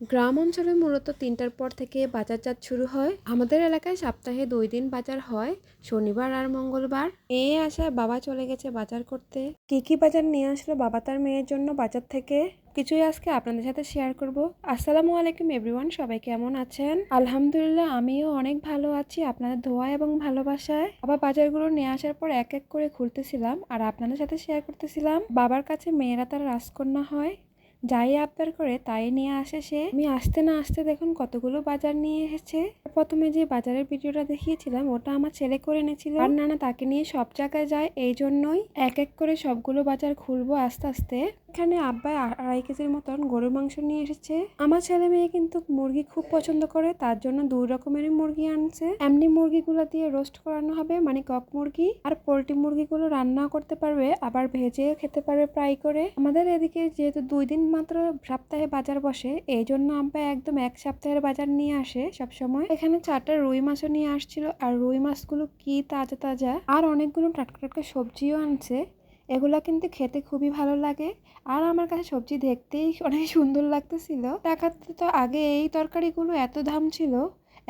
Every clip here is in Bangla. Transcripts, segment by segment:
গ্রাম অঞ্চলে মূলত ৩টার পর থেকে বাজারজাত শুরু হয়। আমাদের এলাকায় সপ্তাহে ২ দিন বাজার হয়, শনিবার আর মঙ্গলবার। মেয়ে আসায় বাবা চলে গেছে বাজার করতে। কি কি বাজার নিয়ে আসলো বাবা তার মেয়ের জন্য বাজার থেকে, কিছুই আজকে আপনাদের সাথে শেয়ার করব। আসসালামু আলাইকুম এভরিওয়ান, সবাই কেমন আছেন? আলহামদুলিল্লাহ, আমিও অনেক ভালো আছি আপনাদের দোয়া এবং ভালোবাসায়। বাবা বাজারগুলো নিয়ে আসার পর এক এক করে খুলতেছিলাম আর আপনাদের সাথে শেয়ার করতেছিলাম। বাবার কাছে মেয়েরা তার রাজকন্যা হয়, যাই আবদার করে তাই নিয়ে আসে সে। আমি আসতে না আসতে দেখুন কতগুলো বাজার নিয়ে এসেছে। প্রথমে যে বাজারের ভিডিওটা দেখিয়েছিলাম ওটা আমার ছেলে করে এনেছিল, আর নানা তাকে নিয়ে সব জায়গায় যায়, এই জন্যই এক এক করে সবগুলো বাজার খুলবো আস্তে আস্তে। এখানে আব্বাই 2.5 কেজির মতন গরুর মাংস নিয়ে এসেছে। আমার ছেলে মেয়ে কিন্তু মুরগি খুব পছন্দ করে, তার জন্য 2 রকমের মুরগি আনছে। এমনি মুরগিগুলো দিয়ে রোস্ট করানো হবে, মানে কক মুরগি, আর পোল্ট্রি মুরগিগুলো রান্নাও করতে পারবে, আবার ভেজেও খেতে পারবে ফ্রাই করে। আমাদের এদিকে যেহেতু 2 দিন মাত্র সপ্তাহে বাজার বসে, এই জন্য আব্বা একদম এক সপ্তাহের বাজার নিয়ে আসে সব সময়। এখানে 4টা রুই মাছও নিয়ে আসছিল, আর রুই মাছগুলো কি তাজা তাজা, আর অনেকগুলো টাটকা টাটকা সবজিও আনছে। এগুলা কিন্তু খেতে খুবই ভালো লাগে, আর আমার কাছে সবজি দেখতেই অনেক সুন্দর লাগতেছিল। দেখাতে তো আগে এই তরকারিগুলো এত দাম ছিল,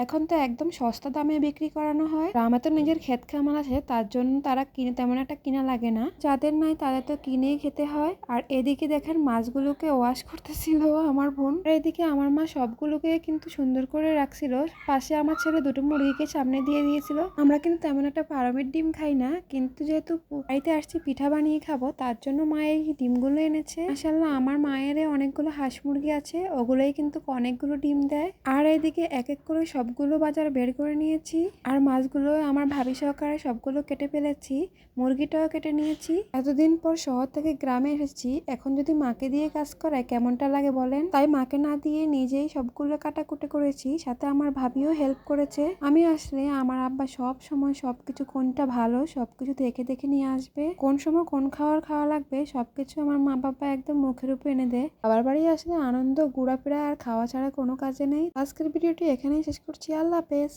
এখন তো একদম সস্তা দামে বিক্রি করানো হয়। আমার তো নিজের ক্ষেত খামার আছে, তার জন্য তারা কিনে তেমন একটা কিনা লাগে না, যাদের নাই তাদের তো কিনেই খেতে হয়। আর এদিকে দেখেন মাছগুলোকে ওয়াশ করতেছিল আমার বোন, আর এদিকে আমার মা সবগুলোকে কিন্তু সুন্দর করে রাখছিল। পাশে আমার ছেলে 2টো মুরগিকে সামনে দিয়ে দিয়েছিল। আমরা কিন্তু তেমন একটা ফার্মের ডিম খাই না, কিন্তু যেহেতু বাড়িতে আসছি পিঠা বানিয়ে খাবো, তার জন্য মা এই ডিমগুলো এনেছে। মাশাআল্লাহ, আমার মায়ের অনেকগুলো হাঁস মুরগি আছে, ওগুলোই কিন্তু অনেকগুলো ডিম দেয়। আর এদিকে এক এক করে সবগুলো বাজার বের করে নিয়েছি, আর মাছগুলো আমার ভাবি সহকারে সবগুলো কেটে ফেলেছি, মুরগিটাও কেটে নিয়েছি। এতদিন পর শহর থেকে গ্রামে এসেছি, এখন যদি মাকে দিয়ে কাজ করায় কেমনটা লাগে বলেন, তাই মাকে না দিয়ে নিজেই সবগুলো কাটাকুটি করেছি, সাথে আমার ভাবিও হেল্প করেছে। আমি আসলে আমার আব্বা সব সময় সবকিছু কোনটা ভালো সবকিছু দেখে দেখে নিয়ে আসবে, কোন সময় কোন খাওয়া লাগবে সবকিছু আমার মা বাবা একদম মুখের উপর এনে দেয়। বাবার বাড়ি আসলে আনন্দ, ঘোরাফেরা আর খাওয়া ছাড়া কোনো কাজে নেই। আজকের ভিডিওটি এখানেই শেষ করছি, আল্লাহ হাফেজ।